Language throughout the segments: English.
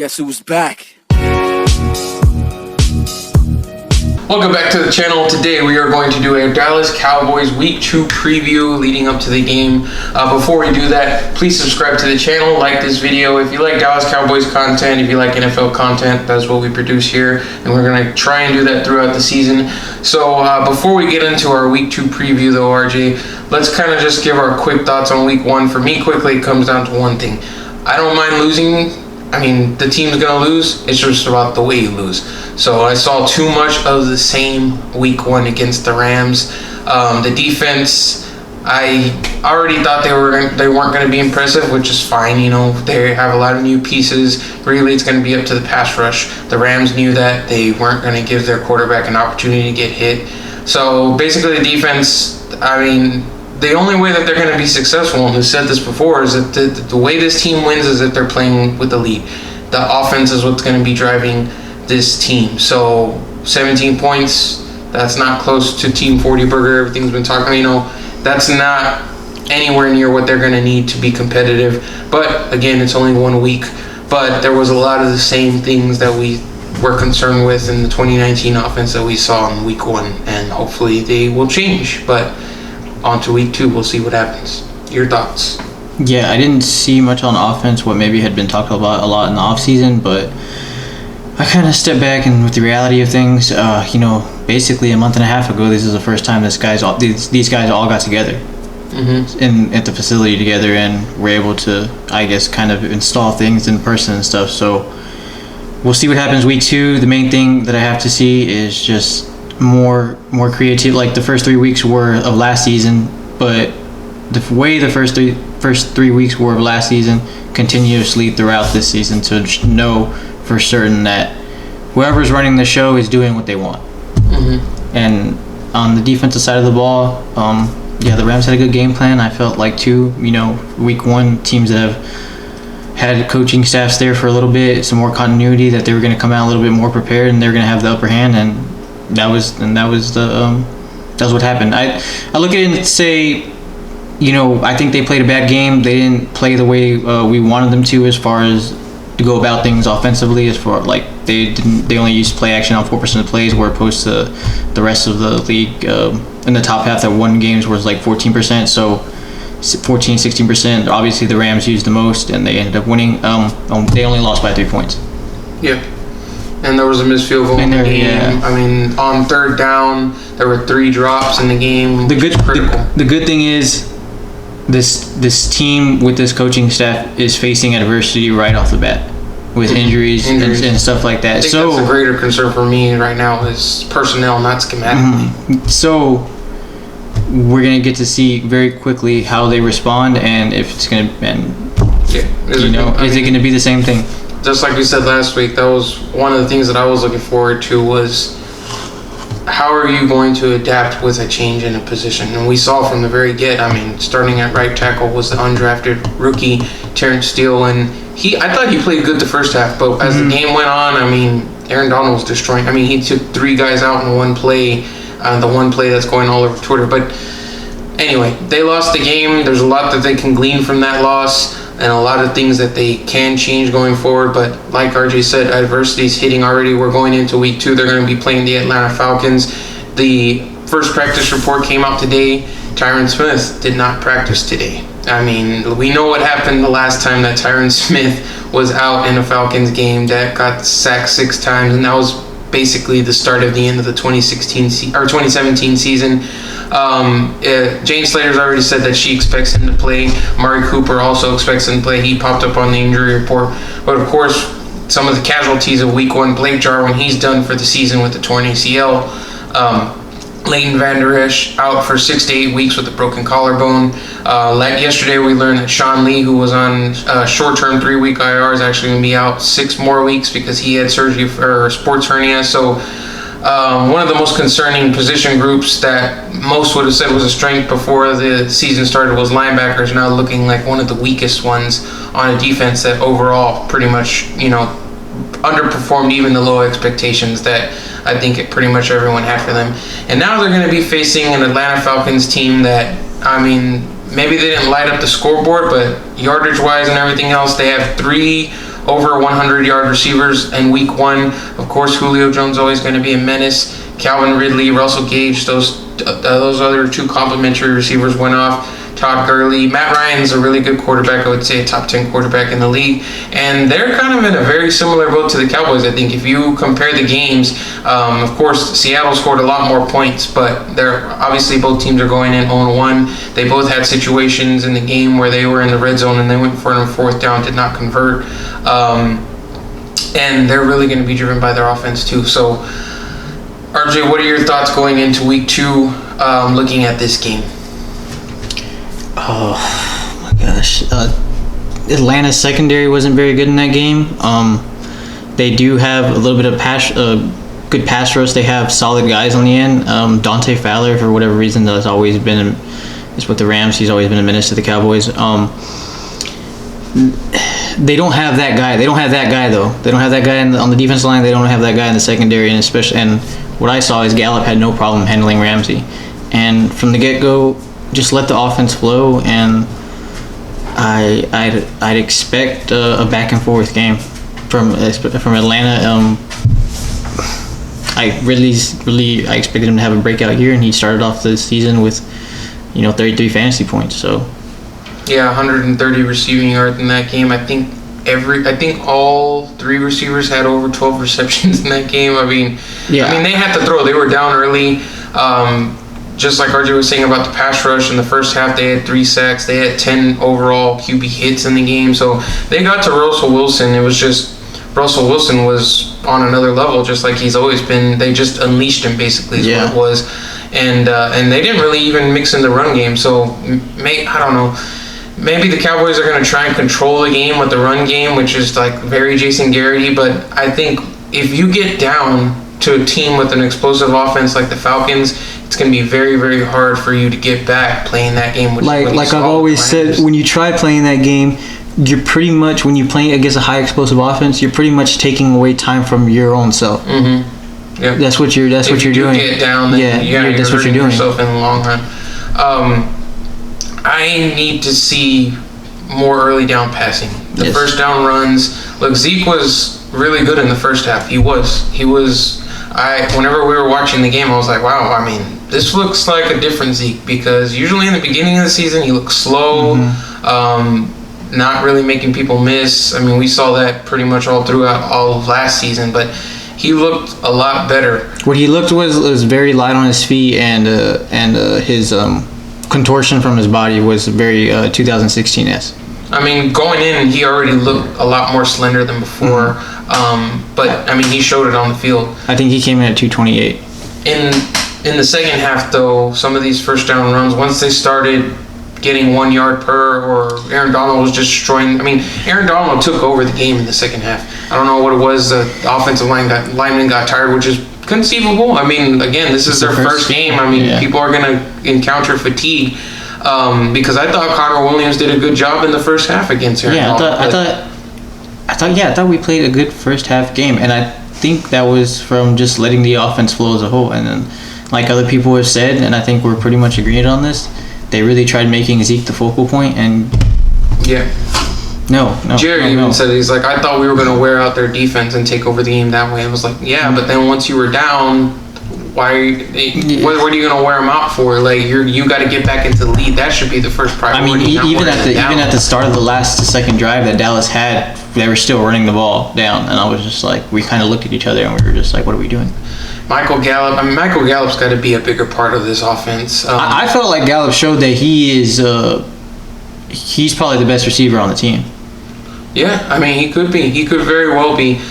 Guess who's back? Welcome back to the channel. Today we are going to do a Dallas Cowboys Week 2 preview leading up to the game. Before we do that, please subscribe to the channel, like this video. If you like Dallas Cowboys content, if you like NFL content, that's what we produce here. And we're going to try and do that throughout the season. So before we get into our Week 2 preview though, RJ, let's kind of just give our quick thoughts on Week 1. For me, quickly, it comes down to one thing. I don't mind losing. I mean, the team's going to lose. It's just about the way you lose. So I saw too much of the same Week 1 against the Rams. The defense, I already thought they weren't going to be impressive, which is fine. You know, they have a lot of new pieces. Really, it's going to be up to the pass rush. The Rams knew that. They weren't going to give their quarterback an opportunity to get hit. So basically, the defense, I mean, the only way that they're going to be successful, and we've said this before, is that the way this team wins is if they're playing with the lead. The offense is what's going to be driving this team. So 17 points, that's not close to Team 40 Burger. Everything's been talking, you know, that's not anywhere near what they're going to need to be competitive. But again, it's only 1 week. But there was a lot of the same things that we were concerned with in the 2019 offense that we saw in Week 1. And hopefully they will change. But on to Week 2, we'll see what happens. Your thoughts? Yeah, I didn't see much on offense, what maybe had been talked about a lot in the offseason, but I kind of stepped back and with the reality of things, basically a month and a half ago, this is the first time these guys all got together at the facility together and were able to, I guess, kind of install things in person and stuff. So we'll see what happens Week 2. The main thing that I have to see is just more creative, like the first 3 weeks were of last season, but the way the first three weeks were of last season continuously throughout this season, to know for certain that whoever's running the show is doing what they want. And on the defensive side of the ball, the Rams had a good game plan. I felt like too, Week 1 teams that have had coaching staffs there for a little bit, some more continuity, that they were going to come out a little bit more prepared and they're going to have the upper hand, and that was what happened. I look at it and say, I think they played a bad game. They didn't play the way we wanted them to, as far as to go about things offensively. As far like they only used play action on 4% of plays, where opposed to the rest of the league in the top half that won games was like 14%. So 16%. Obviously, the Rams used the most, and they ended up winning. They only lost by 3 points. Yeah. And there was a missed field goal in the game. Yeah. I mean, on third down, there were 3 drops in the game. The good thing is, this team with this coaching staff is facing adversity right off the bat with injuries. And stuff like that. I think that's a greater concern for me right now is personnel, not schematically. So we're gonna get to see very quickly how they respond, and if it's gonna is it gonna be the same thing? Just like we said last week, that was one of the things that I was looking forward to, was how are you going to adapt with a change in a position? And we saw from the very get, I mean, starting at right tackle was the undrafted rookie, Terrence Steele, and I thought he played good the first half, but as the game went on, I mean, Aaron Donald was destroying. I mean, he took 3 guys out in one play, the one play that's going all over Twitter. But anyway, they lost the game. There's a lot that they can glean from that loss, and a lot of things that they can change going forward. But like RJ said, adversity's hitting already. We're going into Week 2. They're going to be playing the Atlanta Falcons. The first practice report came out today. Tyron Smith did not practice today. I mean, we know what happened the last time that Tyron Smith was out in a Falcons game, that got sacked 6 times, and that was basically the start of the end of the 2017 season. Jane Slater's already said that she expects him to play. Amari Cooper also expects him to play. He popped up on the injury report. But of course, some of the casualties of Week 1, Blake Jarwin, he's done for the season with the torn ACL. Leighton Vander Esch out for 6 to 8 weeks with a broken collarbone. Yesterday we learned that Sean Lee, who was on short-term 3-week IR, is actually going to be out 6 more weeks because he had surgery for sports hernia. So one of the most concerning position groups that most would have said was a strength before the season started was linebackers, now looking like one of the weakest ones on a defense that overall pretty much, underperformed even the low expectations that I think pretty much everyone had for them. And now they're going to be facing an Atlanta Falcons team that, I mean, maybe they didn't light up the scoreboard, but yardage-wise and everything else, they have 3 over 100-yard receivers in week 1. Of course, Julio Jones always going to be a menace. Calvin Ridley, Russell Gage, those other 2 complimentary receivers went off. Todd Gurley. Matt Ryan's a really good quarterback. I would say a top 10 quarterback in the league. And they're kind of in a very similar boat to the Cowboys, I think. If you compare the games, of course, Seattle scored a lot more points, but they're obviously both teams are going in 0-1. They both had situations in the game where they were in the red zone and they went for it on 4th down, did not convert. And they're really going to be driven by their offense too. So, RJ, what are your thoughts going into week 2 looking at this game? Oh my gosh, Atlanta's secondary wasn't very good in that game. They do have a little bit of good pass rush. They have solid guys on the end. Dante Fowler, for whatever reason, is with the Rams. He's always been a menace to the Cowboys. They don't have that guy. They don't have that guy though. They don't have that guy on the defensive line. They don't have that guy in the secondary, and what I saw is Gallup had no problem handling Ramsey, and from the get-go, just let the offense flow, and I'd expect a back and forth game from Atlanta. I expected him to have a breakout year, and he started off the season with 33 fantasy points. So yeah, 130 receiving yards in that game. I think all 3 receivers had over 12 receptions in that game. I mean, they had to throw. They were down early. Just like RJ was saying about the pass rush, in the first half they had 3 sacks. They had 10 overall QB hits in the game. So they got to Russell Wilson. It was just Russell Wilson was on another level, just like he's always been. They just unleashed him, basically, is what it was. And they didn't really even mix in the run game. So I don't know. Maybe the Cowboys are going to try and control the game with the run game, which is like very Jason Garrett-y. But I think if you get down to a team with an explosive offense like the Falcons, it's going to be very, very hard for you to get back playing that game. Like I've always said, when you try playing that game, you're pretty much, when you're playing against a high explosive offense, you're pretty much taking away time from your own self. Mm-hmm. Yep. That's what you're doing. If you get down, then you're that's what you're doing. Yourself in the long run. I need to see more early down passing. The first down runs. Look, Zeke was really good in the first half. He was. Whenever we were watching the game, I was like, wow, I mean, this looks like a different Zeke, because usually in the beginning of the season, he looks slow, not really making people miss. I mean, we saw that pretty much all throughout all of last season, but he looked a lot better. What he looked was very light on his feet, and his contortion from his body was very 2016-esque. I mean, going in, he already looked a lot more slender than before. But I mean, he showed it on the field. I think he came in at 228. In the second half, though, some of these first down runs, once they started getting 1 yard per, or Aaron Donald was just destroying. I mean, Aaron Donald took over the game in the second half. I don't know what it was. The offensive lineman got tired, which is conceivable. I mean, again, this is their first game. I mean, people are going to encounter fatigue. Because I thought Connor Williams did a good job in the first half against Aaron Donald. I thought we played a good first half game, and I think that was from just letting the offense flow as a whole. And then, like other people have said, and I think we're pretty much agreed on this, they really tried making Zeke the focal point, and Jerry even said, he's like, I thought we were going to wear out their defense and take over the game that way. I was like, but then once you were down, what are you going to wear them out for? Like, you got to get back into the lead. That should be the first priority. I mean, even at the start of the second drive that Dallas had, they were still running the ball down, and I was just like, we kind of looked at each other and we were just like, what are we doing? Michael Gallup's got to be a bigger part of this offense. I felt like Gallup showed that he's probably the best receiver on the team. Yeah, I mean, he could be. He could very well be.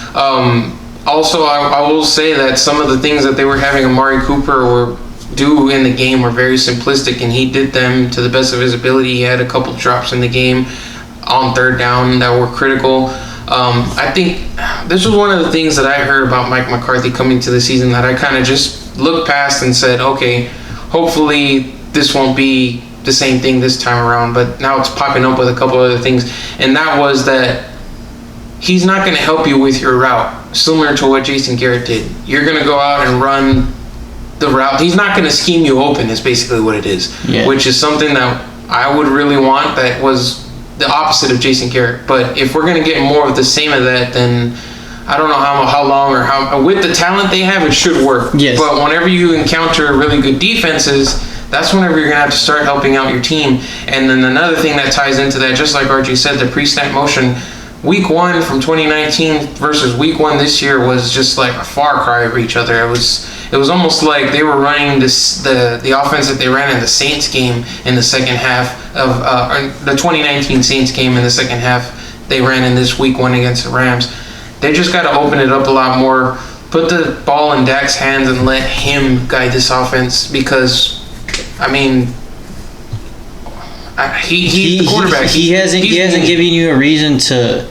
Also, I will say that some of the things that they were having Amari Cooper do in the game were very simplistic, and he did them to the best of his ability. He had a couple drops in the game on third down that were critical. I think this was one of the things that I heard about Mike McCarthy coming to the season that I kind of just looked past and said, okay, hopefully this won't be the same thing this time around, but now it's popping up with a couple other things, and that was that he's not going to help you with your route, similar to what Jason Garrett did. You're going to go out and run the route. He's not going to scheme you open, is basically what it is, which is something that I would really want, that was the opposite of Jason Garrett. But if we're going to get more of the same of that, then I don't know how long or how with the talent they have, it should work. Yes. But whenever you encounter really good defenses, that's whenever you're going to have to start helping out your team. And then another thing that ties into that, just like RJ said, the pre-snap motion. Week 1 from 2019 versus week 1 this year was just like a far cry of each other. It was almost like they were running the offense that they ran in the Saints game in the second half of the 2019 Saints game in the second half. They ran in this week 1 against the Rams. They just got to open it up a lot more, put the ball in Dak's hands and let him guide this offense because, I mean, he's the quarterback. He hasn't given you a reason to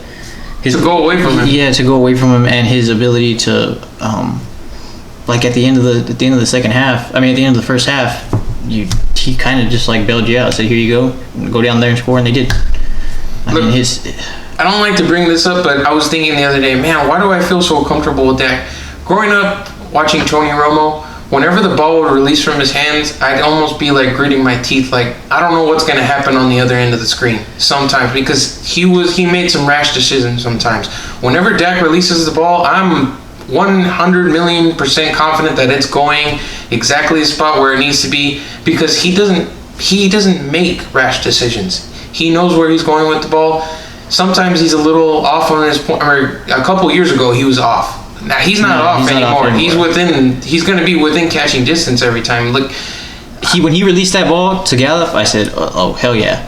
go away from him. Yeah, to go away from him, and his ability to, like at the end of the second half. I mean, at the end of the first half, he kind of just like bailed you out. Said, "Here you go down there and score," and they did. I don't like to bring this up, but I was thinking the other day, man, why do I feel so comfortable with Dak? Growing up watching Tony Romo, whenever the ball would release from his hands, I'd almost be like gritting my teeth, like I don't know what's going to happen on the other end of the screen sometimes, because he made some rash decisions sometimes. Whenever Dak releases the ball, I'm 100,000,000% confident that it's going exactly the spot where it needs to be, because he doesn't make rash decisions. He knows where he's going with the ball. Sometimes he's a little off on his point, or a couple years ago he was off. Now he's not off anymore. He's going to be within catching distance every time. Look, when he released that ball to Gallup, I said, "Oh hell yeah!"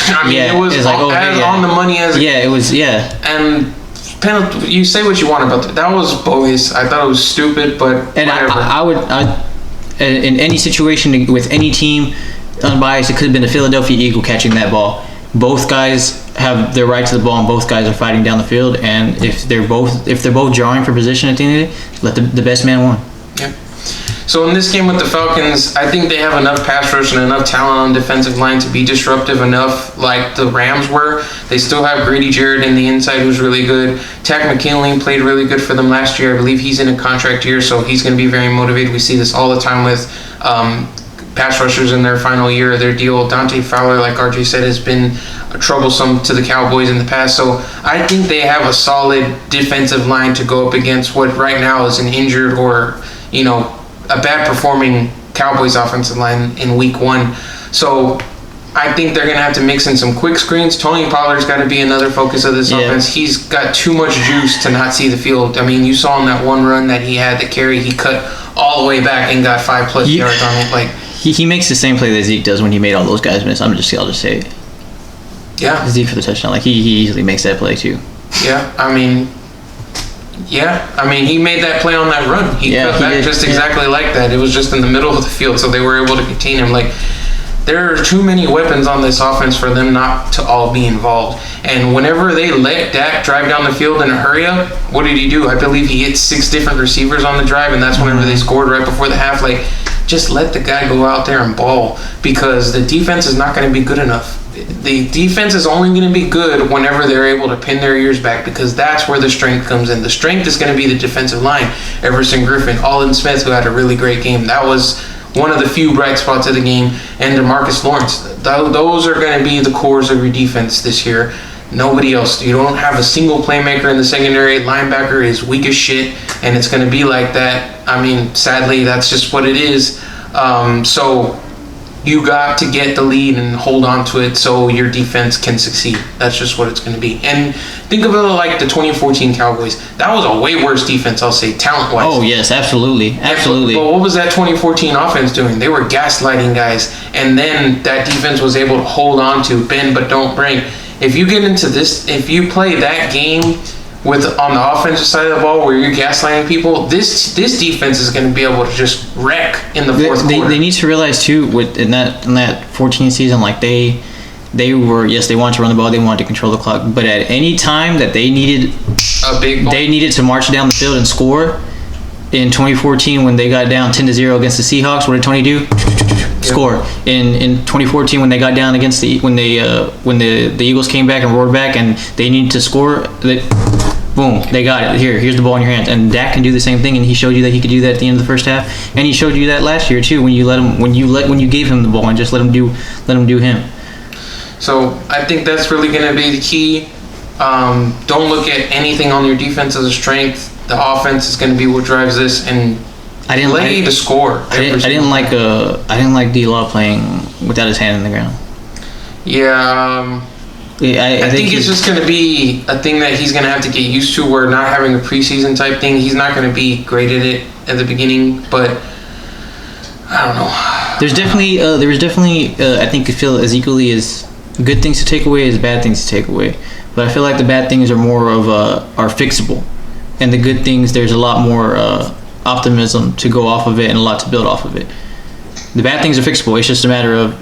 I mean, it was like, on the money as it was. And penalty. You say what you want about that. That was bogus. I thought it was stupid, but and whatever. I would in any situation with any team, unbiased, it could have been a Philadelphia Eagle catching that ball. Both guys have their right to the ball, and both guys are fighting down the field. And if they're both drawing for position at the end of it, let the best man win. Yeah. So in this game with the Falcons, I think they have enough pass rush and enough talent on defensive line to be disruptive enough, like the Rams were. They still have Grady Jarrett in the inside, who's really good. Takk McKinley played really good for them last year. I believe he's in a contract year, so he's going to be very motivated. We see this all the time with pass rushers in their final year of their deal. Dante Fowler, like RJ said, has been troublesome to the Cowboys in the past. So I think they have a solid defensive line to go up against what right now is an injured or, a bad performing Cowboys offensive line in week 1. So I think they're going to have to mix in some quick screens. Tony Pollard's got to be another focus of this offense. He's got too much juice to not see the field. I mean, you saw in that one run that he had, the carry, he cut all the way back and got 5+ yards on it. Like, He makes the same play that Zeke does when he made all those guys miss. I'll just say it. Yeah. Zeke for the touchdown. Like, he easily makes that play too. Yeah, I mean, he made that play on that run. He cut back just exactly like that. It was just in the middle of the field, so they were able to contain him. Like, there are too many weapons on this offense for them not to all be involved. And whenever they let Dak drive down the field in a hurry up, what did he do? I believe he hit 6 different receivers on the drive, and that's whenever they scored right before the half. Like, just let the guy go out there and ball, because the defense is not going to be good enough. The defense is only going to be good whenever they're able to pin their ears back, because that's where the strength comes in. The strength is going to be the defensive line. Everson Griffin, Aldon Smith, who had a really great game. That was one of the few bright spots of the game. And DeMarcus Lawrence. Those are going to be the cores of your defense this year. Nobody else. You don't have a single playmaker in the secondary. Linebacker is weak as shit, and it's going to be like that. I mean, sadly, that's just what it is. So you got to get the lead and hold on to it so your defense can succeed. That's just what it's going to be. And think of it like the 2014 Cowboys. That was a way worse defense, I'll say, talent-wise. Oh, yes, absolutely. Absolutely. But what was that 2014 offense doing? They were gaslighting guys, and then that defense was able to hold on to bend but don't break. If you get into this, if you play that game on the offensive side of the ball where you're gaslighting people, this defense is going to be able to just wreck in the fourth quarter. They need to realize too, in that 14 season, like they were, yes, they wanted to run the ball, they wanted to control the clock, but at any time that they needed to march down the field and score. In 2014, when they got down 10-0 against the Seahawks, what did Tony do? Score. In 2014, when they got down against when the Eagles came back and roared back and they needed to score, boom, they got it. Here's the ball in your hands. And Dak can do the same thing, and he showed you that he could do that at the end of the first half. And he showed you that last year too, when you gave him the ball and just let him do him. So I think that's really going to be the key. Don't look at anything on your defense as a strength. The offense is going to be what drives this, and play to score. I didn't like D-Law playing without his hand in the ground. Yeah. I think it's just going to be a thing that he's going to have to get used to, where not having a preseason type thing, he's not going to be great at it at the beginning, but I don't know. There was definitely, I think, I feel as equally as good things to take away as bad things to take away. But I feel like the bad things are more of are fixable, and the good things, there's a lot more optimism to go off of it and a lot to build off of it. The bad things are fixable. It's just a matter of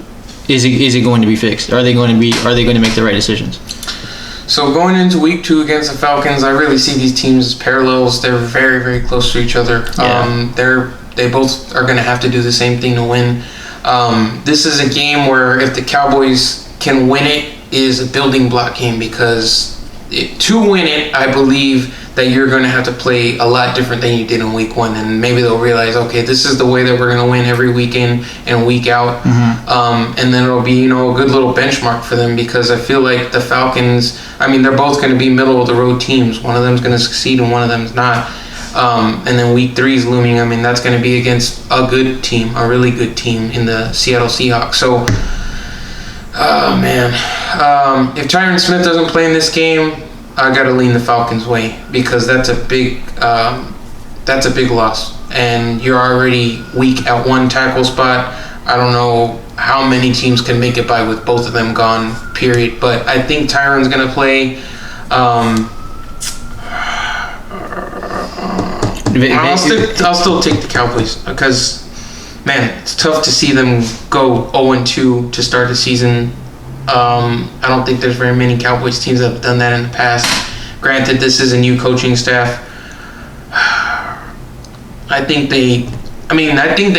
is it going to be fixed? Are they going to make the right decisions? So going into week 2 against the Falcons, I really see these teams as parallels. They're very, very close to each other. Yeah. They both are going to have to do the same thing to win. This is a game where if the Cowboys can win it, is a building block game, because to win it, I believe that you're going to have to play a lot different than you did in week 1, and maybe they'll realize, okay, this is the way that we're going to win every week in and week out. And then it'll be, a good little benchmark for them, because I feel like the Falcons, they're both going to be middle of the road teams. One of them's going to succeed and one of them's not. And then week 3 is looming. That's going to be against a good team, a really good team in the Seattle Seahawks. So, if Tyron Smith doesn't play in this game, I got to lean the Falcons' way, because that's a big loss. And you're already weak at one tackle spot. I don't know how many teams can make it by with both of them gone, period. But I think Tyron's going to play. I'll still take the Cowboys, because, man, it's tough to see them go 0-2 to start the season. I don't think there's very many Cowboys teams that have done that in the past. Granted, this is a new coaching staff. I think they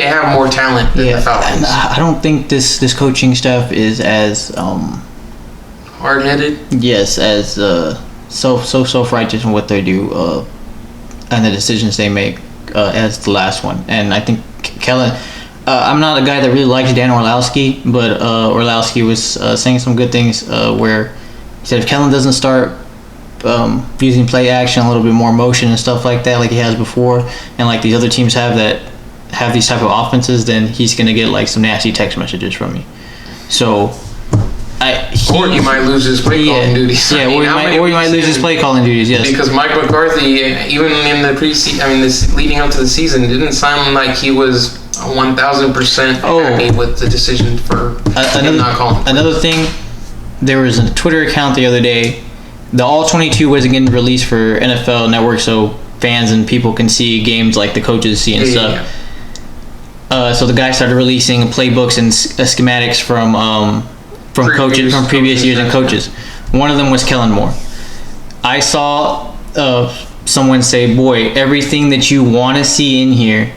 have more talent than the Falcons. I don't think this coaching staff is as hard-headed. Yes, as so self-righteous in what they do, and the decisions they make, as the last one. And I think Kellen. I'm not a guy that really likes Dan Orlowski, but Orlowski was saying some good things, where he said if Kellen doesn't start using play action, a little bit more motion and stuff like that, like he has before, and like these other teams have these type of offenses, then he's gonna get like some nasty text messages from me. So, or he might lose his play calling duties. Yeah, or he might lose his play calling duties. Yes, because Mike McCarthy, even in the preseason, this leading up to the season, didn't sound like he was 1,000% happy with the decision for him not calling. Another thing, there was a Twitter account the other day. The All 22 wasn't getting released for NFL Network, so fans and people can see games like the coaches see and stuff. Yeah. So the guy started releasing playbooks and schematics from coaches from previous years and coaches. One of them was Kellen Moore. I saw someone say, "Boy, everything that you want to see in here."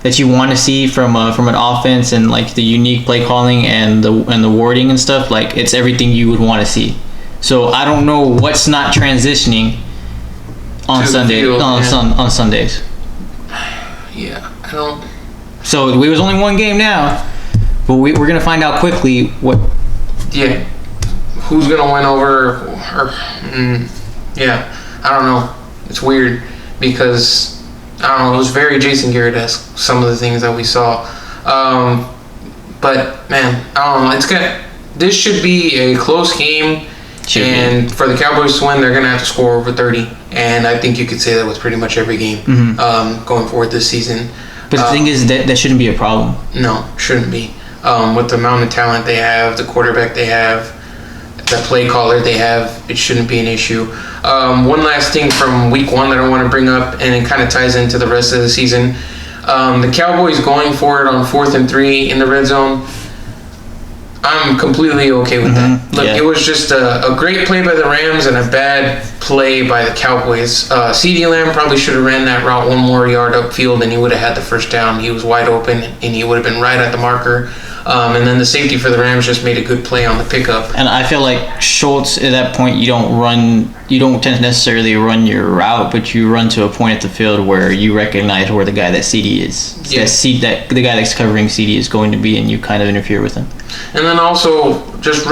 That you want to see from an offense, and like the unique play calling and the wording and stuff, like it's everything you would want to see. So I don't know what's not transitioning on Sunday on Sundays. Yeah, I don't. So it was only one game now, but we're gonna find out quickly what. Yeah, who's gonna win over? I don't know. It's weird, because I don't know, it was very Jason Garrett-esque, some of the things that we saw. But, man, I don't know. This should be a close game. For the Cowboys to win, they're going to have to score over 30. And I think you could say that with pretty much every game going forward this season. But the thing is, that shouldn't be a problem. No, shouldn't be. With the amount of talent they have, the quarterback they have, the play caller they have, it shouldn't be an issue. One last thing from week 1 that I want to bring up, and it kind of ties into the rest of the season. The Cowboys going for it on 4th and 3 in the red zone, I'm completely okay with that. Look, It was just a great play by the Rams and a bad play by the Cowboys. CeeDee Lamb probably should have ran that route one more yard upfield, and he would have had the first down. He was wide open, and he would have been right at the marker. And then the safety for the Rams just made a good play on the pickup. And I feel like Schultz, at that point, you don't tend to necessarily run your route, but you run to a point at the field where you recognize where the guy that CD is. Yeah. The guy that's covering CD is going to be, and you kind of interfere with him. And then also, just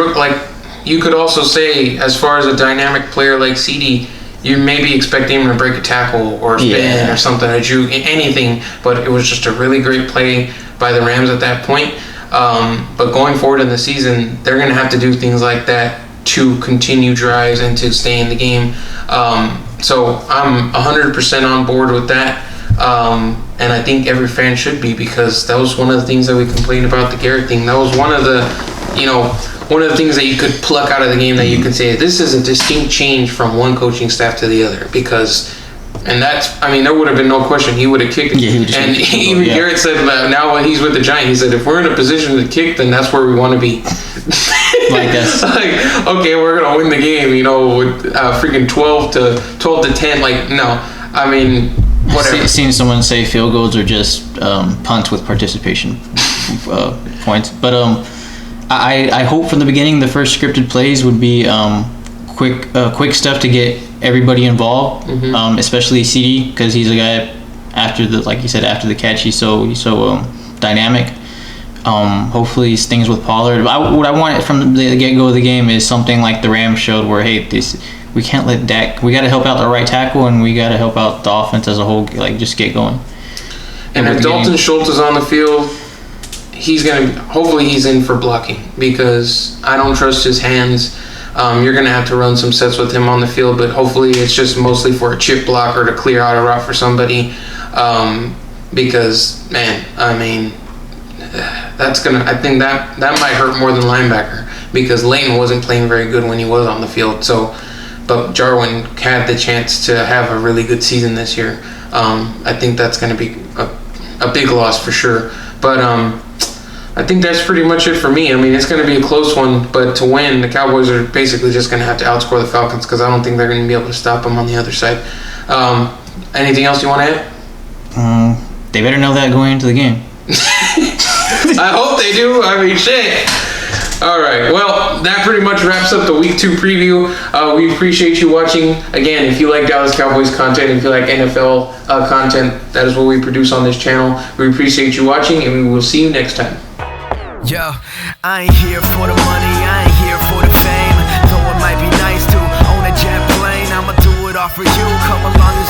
you could also say, as far as a dynamic player like CD, you maybe expect him to break a tackle or spin or something, a juke, anything, but it was just a really great play by the Rams at that point. But going forward in the season, they're going to have to do things like that to continue drives and to stay in the game. So I'm 100% on board with that. And I think every fan should be, because that was one of the things that we complained about the Garrett thing. That was one of the, one of the things that you could pluck out of the game that you could say, this is a distinct change from one coaching staff to the other. And that's, there would have been no question. He would have kicked it. Yeah, and even Garrett said, now when he's with the Giants, he said, if we're in a position to kick, then that's where we want to be. Okay, we're going to win the game, with freaking 12 to 10. Whatever. Seeing someone say field goals are just punts with participation points. But I hope from the beginning the first scripted plays would be quick stuff to get everybody involved, especially CD, because he's a guy after the catch, he's so dynamic. Hopefully things with Pollard. What I want from the get-go of the game is something like the Rams showed, where we can't let Dak. We got to help out the right tackle, and we got to help out the offense as a whole. Just get going. And if Dalton Schultz is on the field, hopefully he's in for blocking, because I don't trust his hands. You're going to have to run some sets with him on the field, but hopefully it's just mostly for a chip block or to clear out a route for somebody. Because, I think that might hurt more than linebacker, because Leighton wasn't playing very good when he was on the field. But Jarwin had the chance to have a really good season this year. I think that's going to be a big loss for sure. But I think that's pretty much it for me. It's going to be a close one, but to win, the Cowboys are basically just going to have to outscore the Falcons, because I don't think they're going to be able to stop them on the other side. Anything else you want to add? They better know that going into the game. I hope they do. Shit. All right. Well, that pretty much wraps up the Week 2 preview. We appreciate you watching. Again, if you like Dallas Cowboys content, if you like NFL content, that is what we produce on this channel. We appreciate you watching, and we will see you next time. Yo, I ain't here for the money, I ain't here for the fame. Though it might be nice to own a jet plane, I'ma do it all for you. Come along and